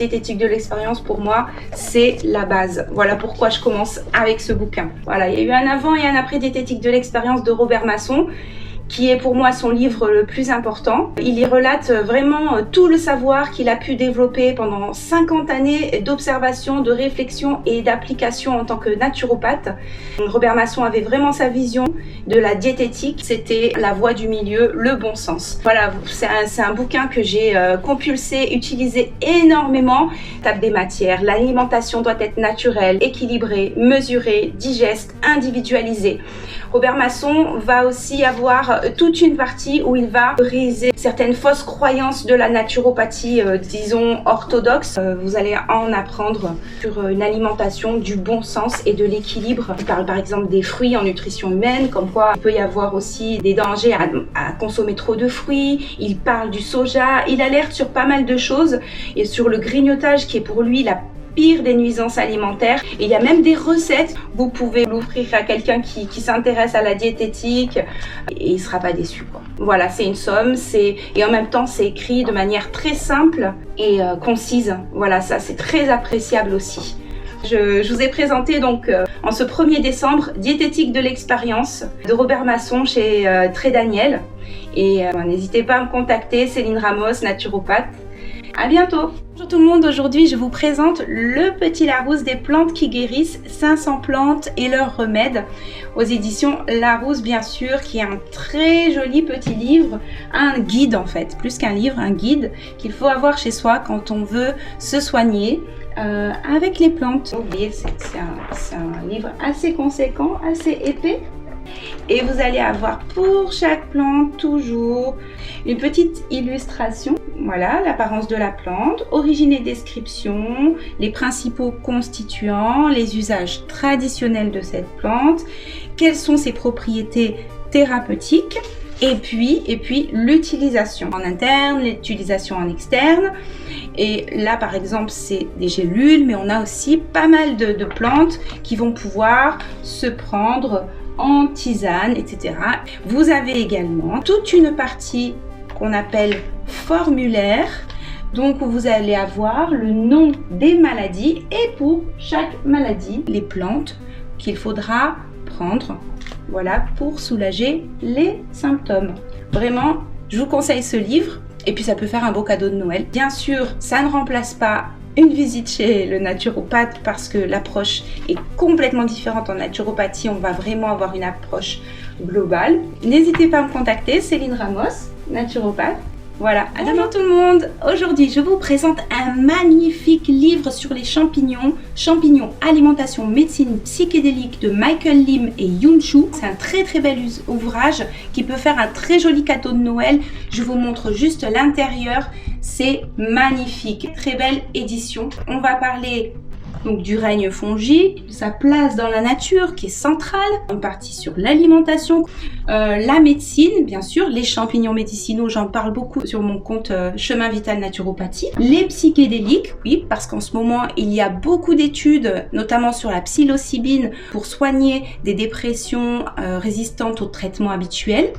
Diététique de l'expérience, pour moi, c'est la base. Voilà pourquoi je commence avec ce bouquin. Voilà, il y a eu un avant et un après Diététique de l'expérience de Robert Masson, qui est pour moi son livre le plus important. Il y relate vraiment tout le savoir qu'il a pu développer pendant 50 années d'observation, de réflexion et d'application en tant que naturopathe. Robert Masson avait vraiment sa vision de la diététique, c'était la voie du milieu, le bon sens. Voilà, c'est un bouquin que j'ai compulsé, utilisé énormément. Tape des matières, l'alimentation doit être naturelle, équilibrée, mesurée, digeste, individualisée. Robert Masson va aussi avoir toute une partie où il va briser certaines fausses croyances de la naturopathie, disons orthodoxe. Vous allez en apprendre sur une alimentation du bon sens et de l'équilibre. Il parle par exemple des fruits en nutrition humaine, comme quoi il peut y avoir aussi des dangers à consommer trop de fruits. Il parle du soja, il alerte sur pas mal de choses et sur le grignotage qui est pour lui la pire des nuisances alimentaires. Et il y a même des recettes, vous pouvez l'offrir à quelqu'un qui s'intéresse à la diététique et il sera pas déçu, quoi. Voilà, c'est une somme, et en même temps c'est écrit de manière très simple et concise. Voilà, ça c'est très appréciable aussi. Je vous ai présenté donc en ce 1er décembre Diététique de l'expérience de Robert Masson chez Très Daniel. Et n'hésitez pas à me contacter, Céline Ramos, naturopathe. À bientôt. Bonjour tout le monde, aujourd'hui je vous présente le petit Larousse des plantes qui guérissent, 500 plantes et leurs remèdes aux éditions Larousse bien sûr, qui est un très joli petit livre, un guide en fait, plus qu'un livre, un guide qu'il faut avoir chez soi quand on veut se soigner avec les plantes. Oubliez, c'est un livre assez conséquent, assez épais. Et vous allez avoir pour chaque plante toujours une petite illustration. Voilà, l'apparence de la plante, origine et description, les principaux constituants, les usages traditionnels de cette plante, quelles sont ses propriétés thérapeutiques, et puis l'utilisation en interne, l'utilisation en externe. Et là par exemple c'est des gélules, mais on a aussi pas mal de plantes qui vont pouvoir se prendre en tisane, etc. Vous avez également toute une partie qu'on appelle formulaire, donc où vous allez avoir le nom des maladies et pour chaque maladie, les plantes qu'il faudra prendre, voilà, pour soulager les symptômes. Vraiment, je vous conseille ce livre et puis ça peut faire un beau cadeau de Noël. Bien sûr, ça ne remplace pas une visite chez le naturopathe parce que l'approche est complètement différente en naturopathie. On va vraiment avoir une approche globale. N'hésitez pas à me contacter, Céline Ramos, naturopathe. Voilà, bonjour tout le monde. Aujourd'hui, je vous présente un magnifique livre sur les champignons, Champignons, alimentation, médecine psychédélique de Michael Lim et Yun Chu. C'est un très bel ouvrage qui peut faire un très joli cadeau de Noël. Je vous montre juste l'intérieur, c'est magnifique, très belle édition. On va parler donc du règne fongique, de sa place dans la nature qui est centrale, une partie sur l'alimentation, la médecine, bien sûr, les champignons médicinaux, j'en parle beaucoup sur mon compte Chemin Vital Naturopathie, les psychédéliques, oui, parce qu'en ce moment il y a beaucoup d'études, notamment sur la psilocybine pour soigner des dépressions résistantes aux traitements habituels,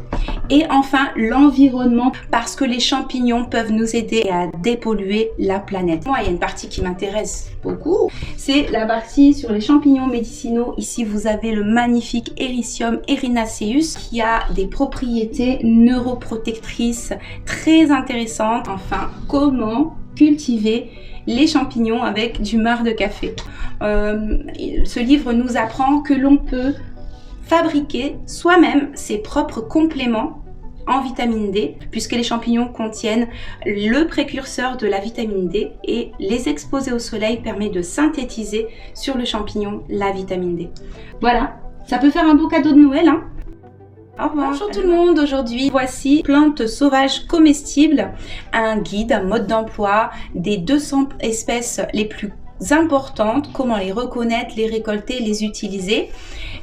et enfin l'environnement, parce que les champignons peuvent nous aider à dépolluer la planète. Moi, il y a une partie qui m'intéresse beaucoup, c'est la partie sur les champignons médicinaux. Ici, vous avez le magnifique Ericium erinaceus qui a des propriétés neuroprotectrices très intéressantes. Enfin, comment cultiver les champignons avec du marc de café. Ce livre nous apprend que l'on peut fabriquer soi-même ses propres compléments en vitamine D, puisque les champignons contiennent le précurseur de la vitamine D et les exposer au soleil permet de synthétiser sur le champignon la vitamine D. Voilà, ça peut faire un beau cadeau de Noël, hein. Au revoir. Bonjour tout le monde, aujourd'hui voici Plantes sauvages comestibles, un guide, un mode d'emploi des 200 espèces les plus importantes, comment les reconnaître, les récolter, les utiliser.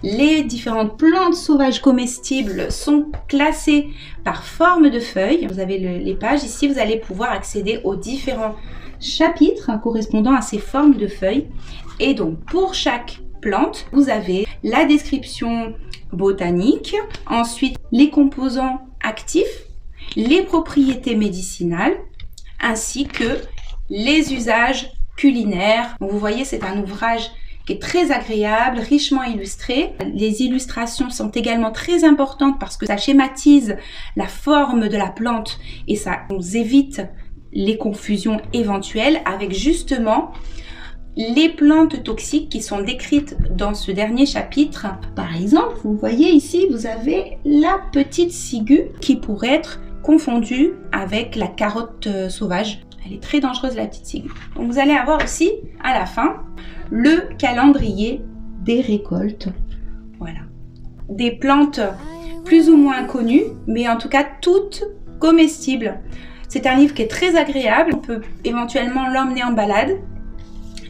Les différentes plantes sauvages comestibles sont classées par forme de feuilles. Vous avez les pages ici, vous allez pouvoir accéder aux différents chapitres correspondant à ces formes de feuilles. Et donc pour chaque plante, vous avez la description botanique, ensuite les composants actifs, les propriétés médicinales, ainsi que les usages culinaires. Donc, vous voyez, c'est un ouvrage qui est très agréable, richement illustré. Les illustrations sont également très importantes parce que ça schématise la forme de la plante et ça nous évite les confusions éventuelles avec justement les plantes toxiques qui sont décrites dans ce dernier chapitre. Par exemple, vous voyez ici, vous avez la petite ciguë qui pourrait être confondue avec la carotte sauvage. Elle est très dangereuse, la petite ciguë. Donc vous allez avoir aussi à la fin le calendrier des récoltes. Voilà. Des plantes plus ou moins connues, mais en tout cas toutes comestibles. C'est un livre qui est très agréable. On peut éventuellement l'emmener en balade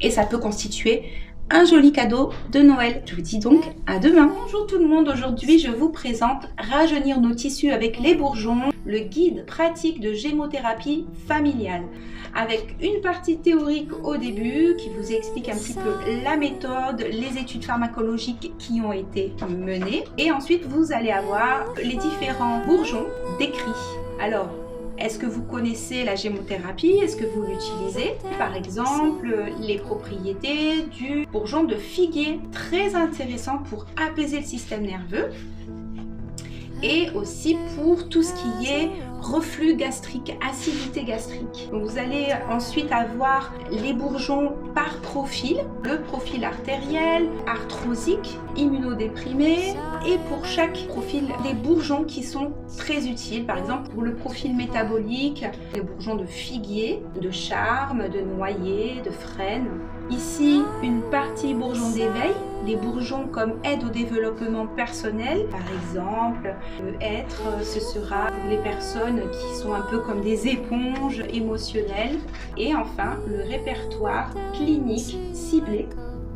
et ça peut constituer un joli cadeau de Noël. Je vous dis donc à demain. Bonjour tout le monde, aujourd'hui je vous présente Rajeunir nos tissus avec les bourgeons, le guide pratique de gémothérapie familiale. Avec une partie théorique au début qui vous explique un petit peu la méthode, les études pharmacologiques qui ont été menées. Et ensuite vous allez avoir les différents bourgeons décrits. Alors, est-ce que vous connaissez la gémothérapie? Est-ce que vous l'utilisez? Par exemple, les propriétés du bourgeon de figuier, très intéressant pour apaiser le système nerveux et aussi pour tout ce qui est reflux gastrique, acidité gastrique. Donc vous allez ensuite avoir les bourgeons par profil, le profil artériel, arthrosique, immunodéprimé et pour chaque profil des bourgeons qui sont très utiles. Par exemple pour le profil métabolique, les bourgeons de figuier, de charme, de noyer, de frêne. Ici une partie bourgeon d'éveil, les bourgeons comme aide au développement personnel. Par exemple, ce sera pour les personnes qui sont un peu comme des éponges émotionnelles. Et enfin, le répertoire clinique ciblé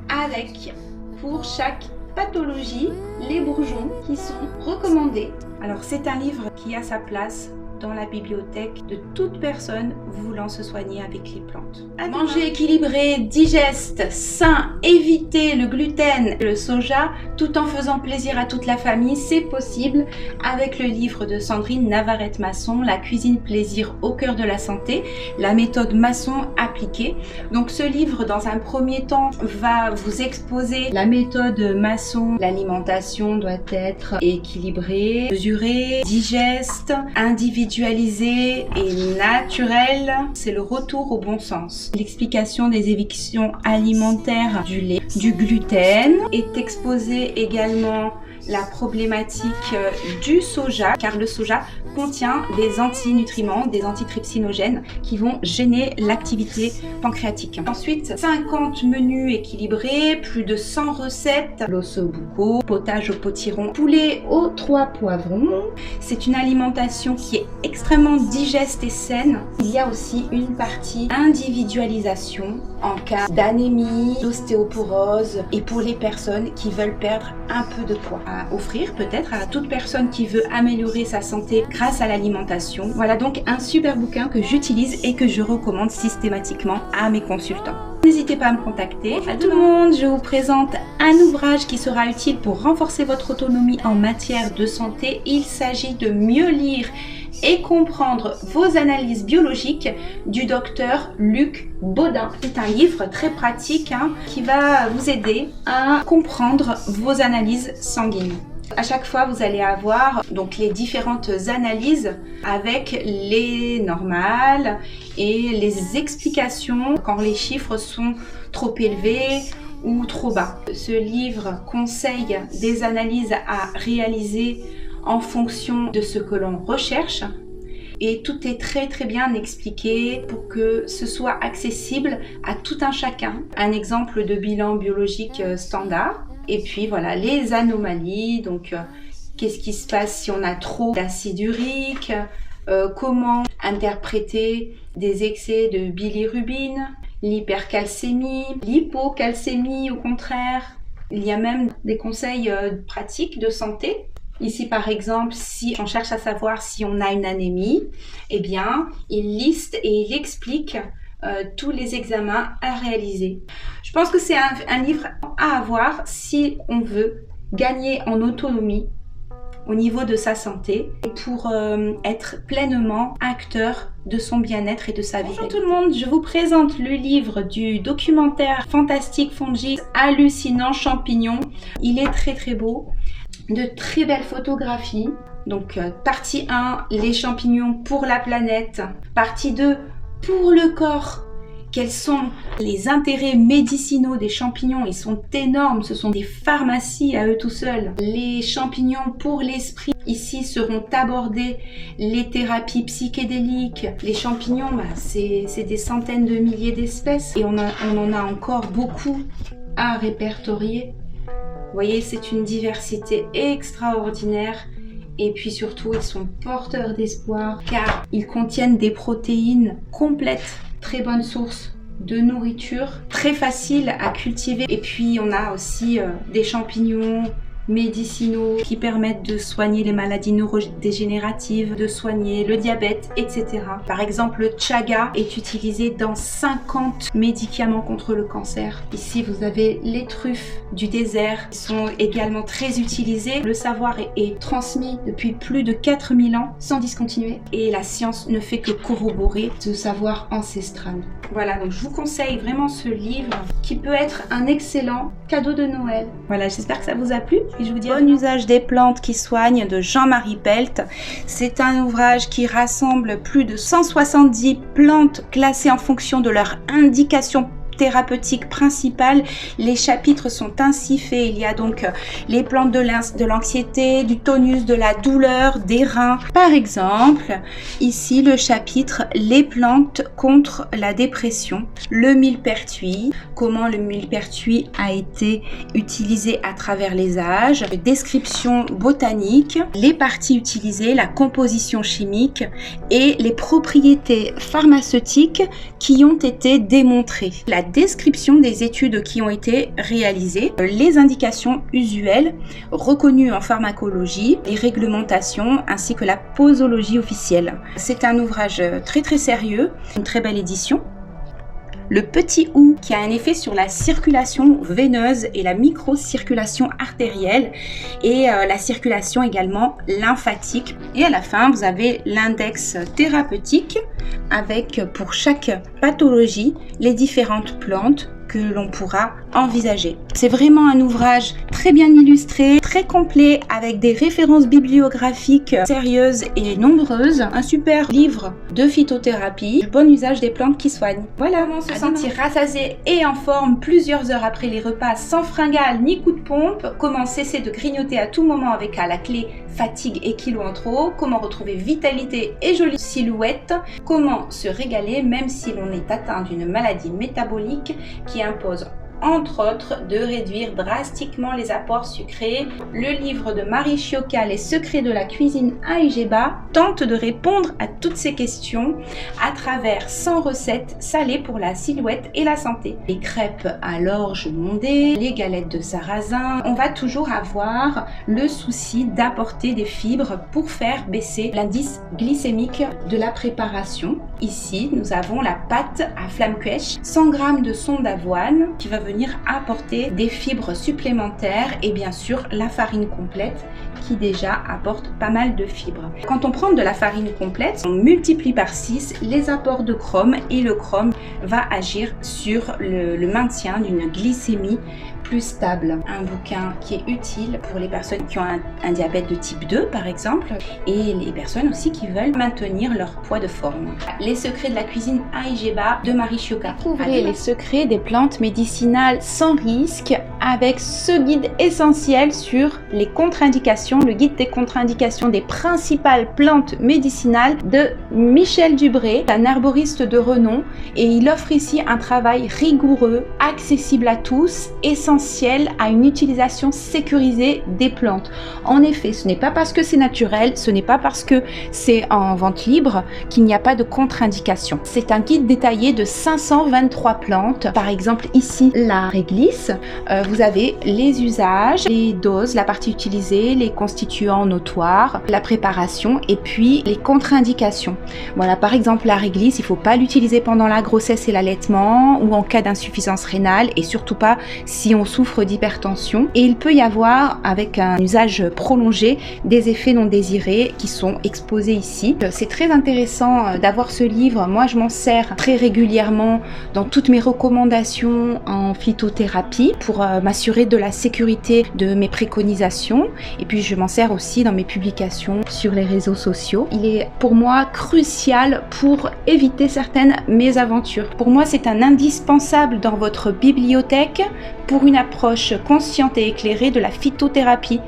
avec pour chaque pathologie les bourgeons qui sont recommandés. Alors c'est un livre qui a sa place dans la bibliothèque de toute personne voulant se soigner avec les plantes. Manger équilibré, digeste, sain, éviter le gluten, le soja, tout en faisant plaisir à toute la famille, c'est possible avec le livre de Sandrine Navarrete-Masson, La cuisine plaisir au cœur de la santé, la méthode Masson appliquée. Donc ce livre, dans un premier temps, va vous exposer la méthode Masson. L'alimentation doit être équilibrée, mesurée, digeste, individualisée et naturel, c'est le retour au bon sens. L'explication des évictions alimentaires du lait, du gluten, est exposée également la problématique du soja, car le soja contient des antinutriments, des antitrypsinogènes qui vont gêner l'activité pancréatique. Ensuite, 50 menus équilibrés, plus de 100 recettes, l'ossobuco, potage au potiron, poulet aux 3 poivrons. C'est une alimentation qui est extrêmement digeste et saine. Il y a aussi une partie individualisation en cas d'anémie, d'ostéoporose et pour les personnes qui veulent perdre un peu de poids. À offrir peut-être à toute personne qui veut améliorer sa santé grâce à l'alimentation. Voilà donc un super bouquin que j'utilise et que je recommande systématiquement à mes consultants. N'hésitez pas à me contacter. À tout le monde, je vous présente un ouvrage qui sera utile pour renforcer votre autonomie en matière de santé. Il s'agit de mieux lire et comprendre vos analyses biologiques du docteur Luc Baudin. C'est un livre très pratique qui va vous aider à comprendre vos analyses sanguines. À chaque fois, vous allez avoir donc les différentes analyses avec les normales et les explications quand les chiffres sont trop élevés ou trop bas. Ce livre conseille des analyses à réaliser en fonction de ce que l'on recherche. Et tout est très très bien expliqué pour que ce soit accessible à tout un chacun. Un exemple de bilan biologique standard. Et puis voilà, les anomalies, donc qu'est-ce qui se passe si on a trop d'acide urique, comment interpréter des excès de bilirubine, l'hypercalcémie, l'hypocalcémie au contraire. Il y a même des conseils pratiques de santé. Ici par exemple, si on cherche à savoir si on a une anémie, eh bien il liste et il explique tous les examens à réaliser. Je pense que c'est un livre à avoir si on veut gagner en autonomie au niveau de sa santé et pour être pleinement acteur de son bien-être et de sa vie. Bonjour tout le monde, je vous présente le livre du documentaire Fantastic Fungi, hallucinant champignon. Il est très très beau, de très belles photographies. Donc partie 1, les champignons pour la planète. Partie 2, pour le corps. Quels sont les intérêts médicinaux des champignons? Ils sont énormes, ce sont des pharmacies à eux tout seuls. Les champignons pour l'esprit, ici seront abordés les thérapies psychédéliques. Les champignons, c'est des centaines de milliers d'espèces et on en a encore beaucoup à répertorier. Vous voyez, c'est une diversité extraordinaire. Et puis surtout, ils sont porteurs d'espoir car ils contiennent des protéines complètes. Très bonne source de nourriture, très facile à cultiver. Et puis on a aussi des champignons médicinaux qui permettent de soigner les maladies neurodégénératives, de soigner le diabète, etc. Par exemple, le chaga est utilisé dans 50 médicaments contre le cancer. Ici, vous avez les truffes du désert qui sont également très utilisées. Le savoir est transmis depuis plus de 4000 ans sans discontinuer et la science ne fait que corroborer ce savoir ancestral. Voilà, donc je vous conseille vraiment ce livre qui peut être un excellent cadeau de Noël. Voilà, j'espère que ça vous a plu. Et je vous dis Bon usage des plantes qui soignent de Jean-Marie Pelt. C'est un ouvrage qui rassemble plus de 170 plantes classées en fonction de leur indication thérapeutique principale. Les chapitres sont ainsi faits. Il y a donc les plantes de l'anxiété, du tonus, de la douleur, des reins. Par exemple, ici le chapitre les plantes contre la dépression, le millepertuis, comment le millepertuis a été utilisé à travers les âges, description botanique, les parties utilisées, la composition chimique et les propriétés pharmaceutiques qui ont été démontrées. La description des études qui ont été réalisées, les indications usuelles reconnues en pharmacologie, les réglementations ainsi que la posologie officielle. C'est un ouvrage très très sérieux, une très belle édition. Le petit OU qui a un effet sur la circulation veineuse et la microcirculation artérielle et la circulation également lymphatique. Et à la fin, vous avez l'index thérapeutique avec pour chaque pathologie les différentes plantes que l'on pourra envisager. C'est vraiment un ouvrage très bien illustré, très complet, avec des références bibliographiques sérieuses et nombreuses. Un super livre de phytothérapie, du bon usage des plantes qui soignent. Voilà, comment se sentir rassasié et en forme plusieurs heures après les repas sans fringales ni coup de pompe. Comment cesser de grignoter à tout moment avec à la clé fatigue et kilos en trop. Comment retrouver vitalité et jolie silhouette. Comment se régaler même si l'on est atteint d'une maladie métabolique qui impose entre autres de réduire drastiquement les apports sucrés. Le livre de Marie Chiocca, Les secrets de la cuisine Aïgéba, tente de répondre à toutes ces questions à travers 100 recettes salées pour la silhouette et la santé. Les crêpes à l'orge mondée, les galettes de sarrasin. On va toujours avoir le souci d'apporter des fibres pour faire baisser l'indice glycémique de la préparation. Ici, nous avons la pâte à flamme quèche, 100 g de sonde d'avoine qui va venir apporter des fibres supplémentaires et bien sûr la farine complète qui déjà apporte pas mal de fibres. Quand on prend de la farine complète, on multiplie par 6 les apports de chrome et le chrome va agir sur le maintien d'une glycémie plus stable. Un bouquin qui est utile pour les personnes qui ont un diabète de type 2 par exemple et les personnes aussi qui veulent maintenir leur poids de forme. Les secrets de la cuisine Aïgéba de Marie Chiocca. Découvrez les secrets des plantes médicinales sans risque avec ce guide essentiel sur les contre-indications, le guide des contre-indications des principales plantes médicinales de Michel Dubré, un herboriste de renom, et il offre ici un travail rigoureux, accessible à tous, essentiel à une utilisation sécurisée des plantes. En effet, ce n'est pas parce que c'est naturel, ce n'est pas parce que c'est en vente libre qu'il n'y a pas de contre-indication. C'est un guide détaillé de 523 plantes. Par exemple, ici, la réglisse. Vous avez les usages, les doses, la partie utilisée, les constituants notoires, la préparation et puis les contre-indications. Voilà, par exemple, la réglisse, il ne faut pas l'utiliser pendant la grossesse et l'allaitement ou en cas d'insuffisance rénale et surtout pas si on souffre d'hypertension et il peut y avoir, avec un usage prolongé, des effets non désirés qui sont exposés ici. C'est très intéressant d'avoir ce livre. Moi, je m'en sers très régulièrement dans toutes mes recommandations en phytothérapie pour m'assurer de la sécurité de mes préconisations, et puis je m'en sers aussi dans mes publications sur les réseaux sociaux. Il est pour moi crucial pour éviter certaines mésaventures. Pour moi, c'est un indispensable dans votre bibliothèque pour une approche consciente et éclairée de la phytothérapie.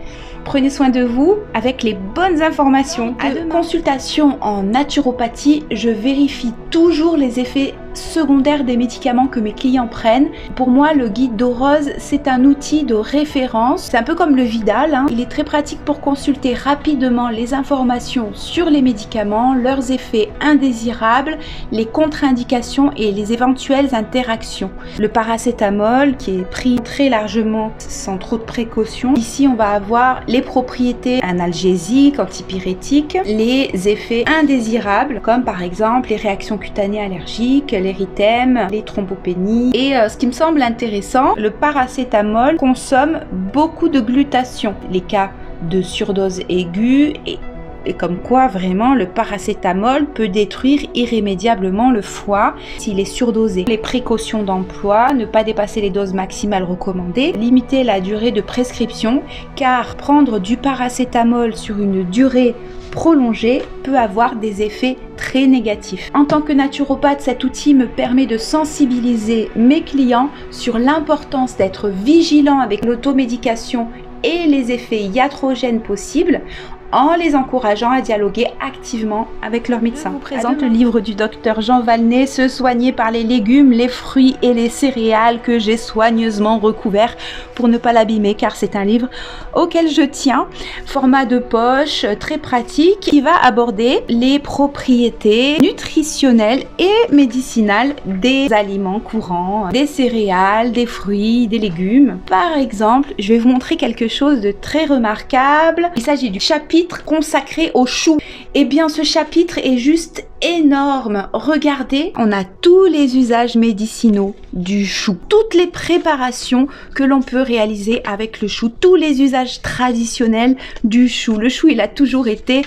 Prenez soin de vous avec les bonnes informations. À de consultation en naturopathie, je vérifie toujours les effets secondaires des médicaments que mes clients prennent. Pour moi, le guide d'Orose, c'est un outil de référence. C'est un peu comme le Vidal, hein. Il est très pratique pour consulter rapidement les informations sur les médicaments, leurs effets indésirables, les contre-indications et les éventuelles interactions. Le paracétamol, qui est pris très largement sans trop de précautions. Ici, on va avoir les propriétés analgésiques, antipyrétiques, les effets indésirables, comme par exemple les réactions cutanées allergiques, l'érythème, les thrombopénies. Et ce qui me semble intéressant, le paracétamol consomme beaucoup de glutathion. Les cas de surdose aiguë et comme quoi vraiment le paracétamol peut détruire irrémédiablement le foie s'il est surdosé. Les précautions d'emploi, ne pas dépasser les doses maximales recommandées, limiter la durée de prescription, car prendre du paracétamol sur une durée prolongée peut avoir des effets très négatifs. En tant que naturopathe, cet outil me permet de sensibiliser mes clients sur l'importance d'être vigilant avec l'automédication et les effets iatrogènes possibles, en les encourageant à dialoguer activement avec leur médecin. Je vous présente le livre du docteur Jean Valnet, Se soigner par les légumes, les fruits et les céréales, que j'ai soigneusement recouvert pour ne pas l'abîmer, car c'est un livre auquel je tiens. Format de poche, très pratique, qui va aborder les propriétés nutritionnelles et médicinales des aliments courants, des céréales, des fruits, des légumes. Par exemple, je vais vous montrer quelque chose de très remarquable. Il s'agit du chapitre consacré au chou. Eh bien, ce chapitre est juste énorme. Regardez, on a tous les usages médicinaux du chou, toutes les préparations que l'on peut réaliser avec le chou, tous les usages traditionnels du chou. Le chou, il a toujours été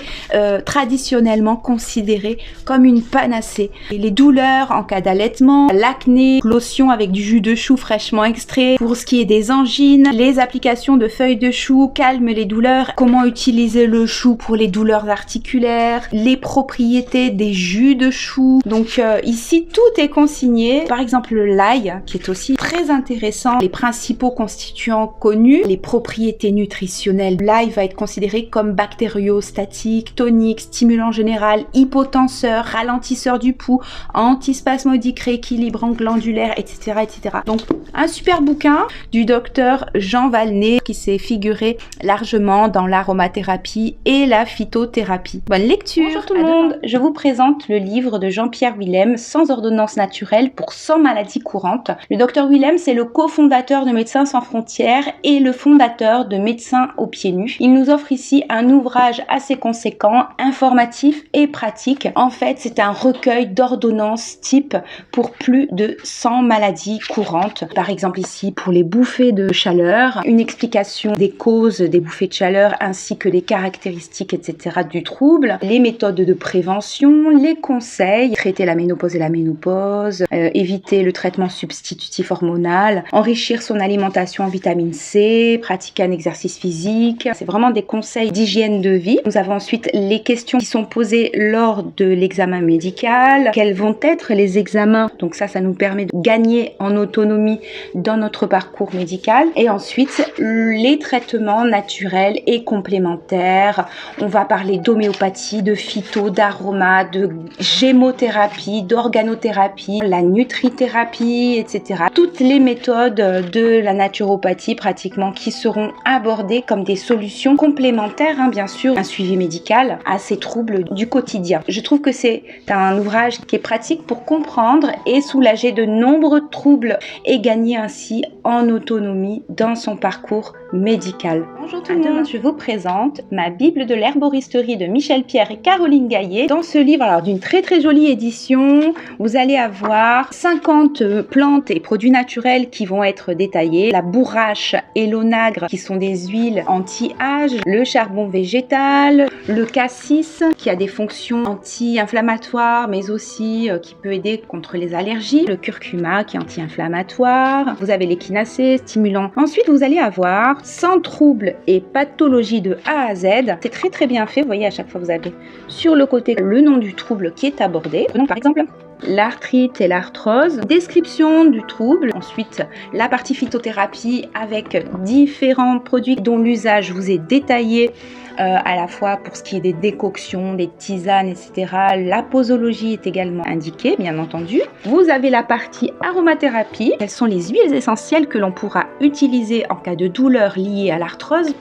traditionnellement considéré comme une panacée. Et les douleurs en cas d'allaitement, l'acné, lotion avec du jus de chou fraîchement extrait. Pour ce qui est des angines, les applications de feuilles de chou calment les douleurs. Comment utiliser le chou pour les douleurs articulaires, les propriétés des jus de chou. Donc ici, tout est consigné. Par exemple, l'ail, qui est aussi très intéressant. Les principaux constituants connus, les propriétés nutritionnelles. L'ail va être considéré comme bactériostatique, tonique, stimulant général, hypotenseur, ralentisseur du pouls, antispasmodique, rééquilibrant glandulaire, etc., etc. Donc, un super bouquin du docteur Jean Valnet qui s'est figuré largement dans l'aromathérapie et la phytothérapie. Bonne lecture. Bonjour tout le monde, je vous présente le livre de Jean-Pierre Willem, Sans ordonnance naturelle pour 100 maladies courantes. Le docteur Willem, c'est le cofondateur de Médecins sans frontières et le fondateur de Médecins aux pieds nus. Il nous offre ici un ouvrage assez conséquent, informatif et pratique. En fait, c'est un recueil d'ordonnances type pour plus de 100 maladies courantes. Par exemple ici, pour les bouffées de chaleur, une explication des causes des bouffées de chaleur ainsi que les caractéristiques, etc. du trouble, les méthodes de prévention, les conseils, traiter la ménopause et la ménopause, éviter le traitement substitutif hormonal, enrichir son alimentation en vitamine C, pratiquer un exercice physique. C'est vraiment des conseils d'hygiène de vie. Nous avons ensuite les questions qui sont posées lors de l'examen médical. Quels vont être les examens? Donc ça nous permet de gagner en autonomie dans notre parcours médical. Et ensuite, les traitements naturels et complémentaires. On va parler d'homéopathie, de phyto, d'aroma, de gémothérapie, d'organothérapie, la nutrithérapie, etc. Toutes les méthodes de la naturopathie pratiquement qui seront abordées comme des solutions complémentaires, bien sûr, un suivi médical à ces troubles du quotidien. Je trouve que c'est un ouvrage qui est pratique pour comprendre et soulager de nombreux troubles et gagner ainsi en autonomie dans son parcours médical. Bonjour tout le monde, je vous présente ma Bible de l'herboristerie de Michel Pierre et Caroline Gaillet. Dans ce livre, alors Alors, d'une très très jolie édition, vous allez avoir 50 plantes et produits naturels qui vont être détaillés. La bourrache et l'onagre qui sont des huiles anti-âge, le charbon végétal, le cassis qui a des fonctions anti-inflammatoires mais aussi qui peut aider contre les allergies, le curcuma qui est anti-inflammatoire, vous avez l'échinacée, stimulant. Ensuite, vous allez avoir 100 troubles et pathologies de A à Z. C'est très très bien fait, vous voyez à chaque fois vous avez sur le côté le nom du trouble qui est abordé. Prenons par exemple l'arthrite et l'arthrose, description du trouble, ensuite la partie phytothérapie avec différents produits dont l'usage vous est détaillé à la fois pour ce qui est des décoctions, des tisanes, etc. La posologie est également indiquée, bien entendu. Vous avez la partie aromathérapie, quelles sont les huiles essentielles que l'on pourra utiliser en cas de douleur liée à l'arthrose,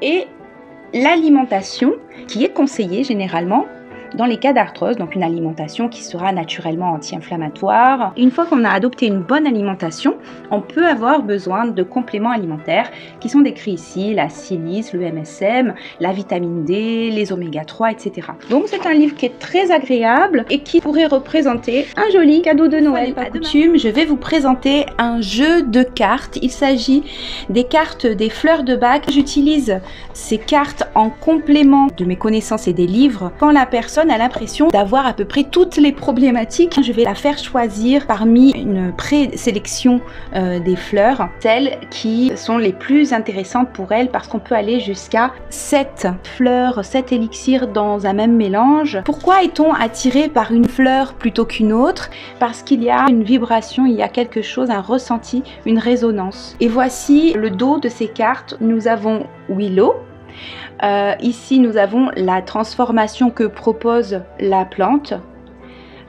et l'alimentation qui est conseillée généralement dans les cas d'arthrose, donc une alimentation qui sera naturellement anti-inflammatoire. Une fois qu'on a adopté une bonne alimentation, on peut avoir besoin de compléments alimentaires qui sont décrits ici, la silice, le MSM, la vitamine D, les oméga 3, etc. Donc c'est un livre qui est très agréable et qui pourrait représenter un joli cadeau de Noël. Pas coutume, je vais vous présenter un jeu de cartes. Il s'agit des cartes des fleurs de bac. J'utilise ces cartes en complément de mes connaissances et des livres quand la personne a l'impression d'avoir à peu près toutes les problématiques. Je vais la faire choisir parmi une présélection des fleurs, celles qui sont les plus intéressantes pour elle, parce qu'on peut aller jusqu'à 7 fleurs, 7 élixirs dans un même mélange. Pourquoi est-on attiré par une fleur plutôt qu'une autre? Parce qu'il y a une vibration, il y a quelque chose, un ressenti, une résonance. Et voici le dos de ces cartes. Nous avons Willow. Ici, nous avons la transformation que propose la plante.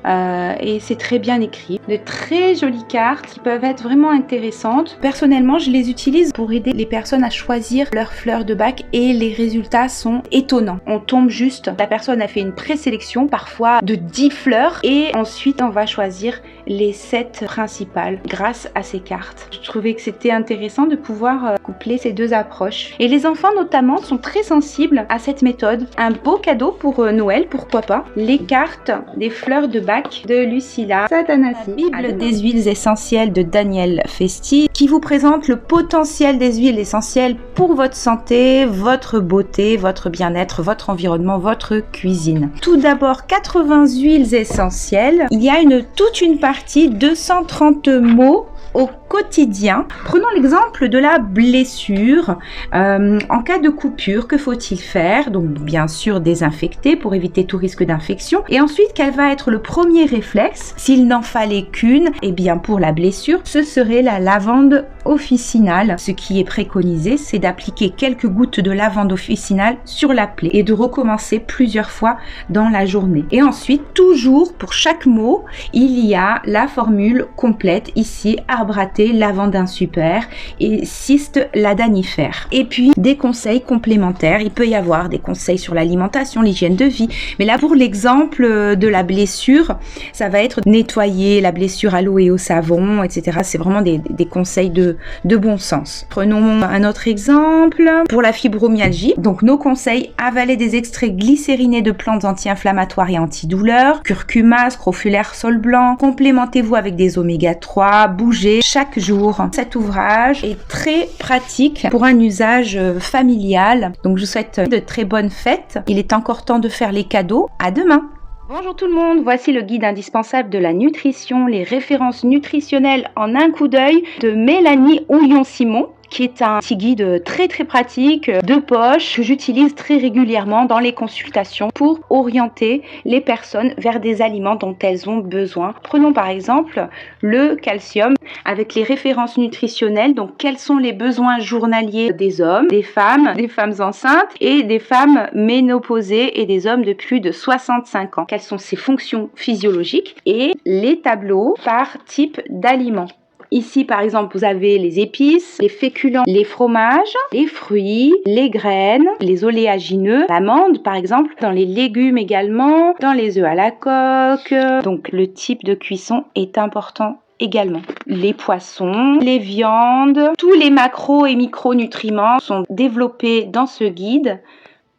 Et c'est très bien écrit. De très jolies cartes qui peuvent être vraiment intéressantes. Personnellement, je les utilise pour aider les personnes à choisir leurs fleurs de bac et les résultats sont étonnants. On tombe juste, la personne a fait une présélection parfois de 10 fleurs et ensuite on va choisir les 7 principales grâce à ces cartes. Je trouvais que c'était intéressant de pouvoir coupler ces deux approches. Et les enfants notamment sont très sensibles à cette méthode. Un beau cadeau pour Noël, pourquoi pas. Les cartes des fleurs de bac de Lucilla Satanasi, la Bible des huiles essentielles de Daniel Festi, qui vous présente le potentiel des huiles essentielles pour votre santé, votre beauté, votre bien-être, votre environnement, votre cuisine. Tout d'abord, 80 huiles essentielles. Il y a toute une partie, 230 mots au quotidien. Prenons l'exemple de la blessure. En cas de coupure, que faut-il faire? Donc bien sûr désinfecter pour éviter tout risque d'infection. Et ensuite, quel va être le premier réflexe? S'il n'en fallait qu'une, eh bien pour la blessure, ce serait la lavande officinale. Ce qui est préconisé, c'est d'appliquer quelques gouttes de lavande officinale sur la plaie et de recommencer plusieurs fois dans la journée. Et ensuite, toujours pour chaque mot, il y a la formule complète ici, arbre à thé, lavandin super et cyste ladanifère. Et puis des conseils complémentaires, il peut y avoir des conseils sur l'alimentation, l'hygiène de vie, mais là pour l'exemple de la blessure, ça va être nettoyer la blessure à l'eau et au savon, etc. C'est vraiment des conseils de bon sens. Prenons un autre exemple pour la fibromyalgie. Donc nos conseils: avaler des extraits glycérinés de plantes anti-inflammatoires et antidouleurs, curcuma, scrofulaire, sol blanc, complémentez-vous avec des oméga 3, bougez chaque jour. Cet ouvrage est très pratique pour un usage familial. Donc je vous souhaite de très bonnes fêtes. Il est encore temps de faire les cadeaux. À demain. Bonjour tout le monde, voici le guide indispensable de la nutrition, les références nutritionnelles en un coup d'œil de Mélanie Houillon-Simon, qui est un petit guide très pratique de poche que j'utilise très régulièrement dans les consultations pour orienter les personnes vers des aliments dont elles ont besoin. Prenons par exemple le calcium avec les références nutritionnelles, donc quels sont les besoins journaliers des hommes, des femmes enceintes et des femmes ménopausées et des hommes de plus de 65 ans. Quelles sont ces fonctions physiologiques et les tableaux par type d'aliments. Ici, par exemple, vous avez les épices, les féculents, les fromages, les fruits, les graines, les oléagineux, l'amande, par exemple, dans les légumes également, dans les œufs à la coque. Donc, le type de cuisson est important également. Les poissons, les viandes, tous les macros et micronutriments sont développés dans ce guide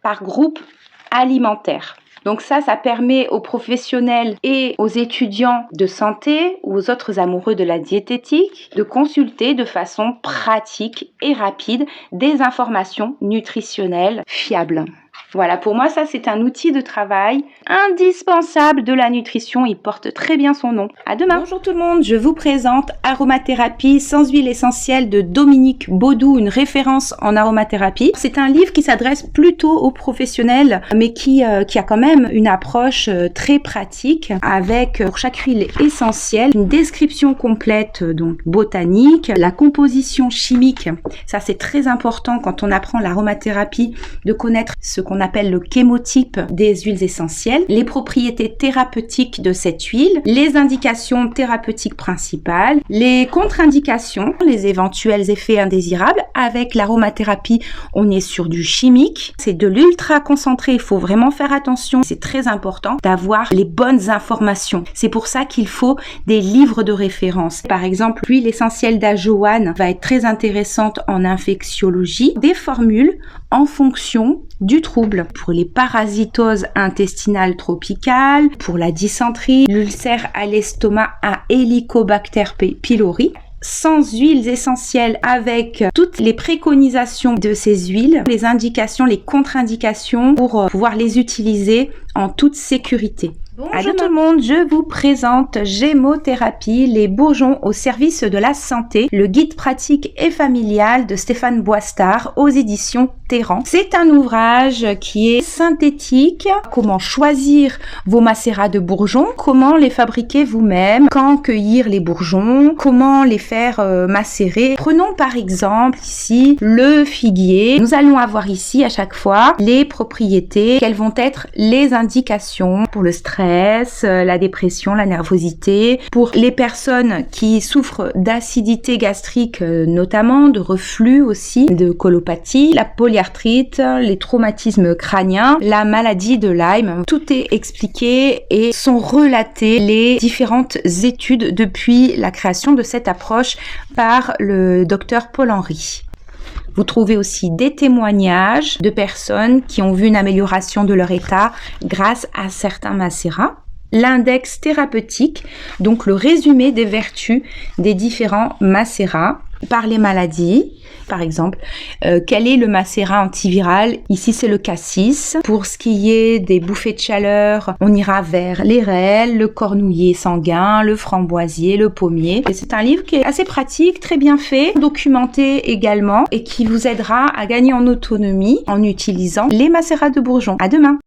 par groupe alimentaire. Donc ça permet aux professionnels et aux étudiants de santé ou aux autres amoureux de la diététique de consulter de façon pratique et rapide des informations nutritionnelles fiables. Voilà, pour moi, ça, c'est un outil de travail indispensable de la nutrition. Il porte très bien son nom. À demain. Bonjour tout le monde, je vous présente Aromathérapie sans huile essentielle de Dominique Baudou, une référence en aromathérapie. C'est un livre qui s'adresse plutôt aux professionnels, mais qui a quand même une approche très pratique avec, pour chaque huile essentielle, une description complète, donc botanique, la composition chimique. Ça, c'est très important quand on apprend l'aromathérapie, de connaître ce qu'on appelle le chémotype des huiles essentielles, les propriétés thérapeutiques de cette huile, les indications thérapeutiques principales, les contre-indications, les éventuels effets indésirables. Avec l'aromathérapie, on est sur du chimique, c'est de l'ultra concentré, il faut vraiment faire attention. C'est très important d'avoir les bonnes informations. C'est pour ça qu'il faut des livres de référence. Par exemple, l'huile essentielle d'ajowane va être très intéressante en infectiologie. Des formules en fonction du trouble. Pour les parasitoses intestinales tropicales, pour la dysenterie, l'ulcère à l'estomac à Helicobacter pylori. Sans huiles essentielles, avec toutes les préconisations de ces huiles, les indications, les contre-indications pour pouvoir les utiliser en toute sécurité. Bonjour tout le monde, je vous présente Gémothérapie, les bourgeons au service de la santé, le guide pratique et familial de Stéphane Boistard aux éditions Terran. C'est un ouvrage qui est synthétique, comment choisir vos macérats de bourgeons, comment les fabriquer vous-même, quand cueillir les bourgeons, comment les faire macérer. Prenons par exemple ici le figuier. Nous allons avoir ici à chaque fois les propriétés, quelles vont être les indications pour le stress, la dépression, la nervosité, pour les personnes qui souffrent d'acidité gastrique notamment, de reflux aussi, de colopathie, la polyarthrite, les traumatismes crâniens, la maladie de Lyme. Tout est expliqué et sont relatées les différentes études depuis la création de cette approche par le docteur Paul-Henri. Vous trouvez aussi des témoignages de personnes qui ont vu une amélioration de leur état grâce à certains macérats. L'index thérapeutique, donc le résumé des vertus des différents macérats par les maladies. Par exemple, quel est le macérat antiviral? Ici, c'est le cassis. Pour ce qui est des bouffées de chaleur, on ira vers l'érel, le cornouiller sanguin, le framboisier, le pommier. Et c'est un livre qui est assez pratique, très bien fait, documenté également et qui vous aidera à gagner en autonomie en utilisant les macérats de bourgeons. À demain!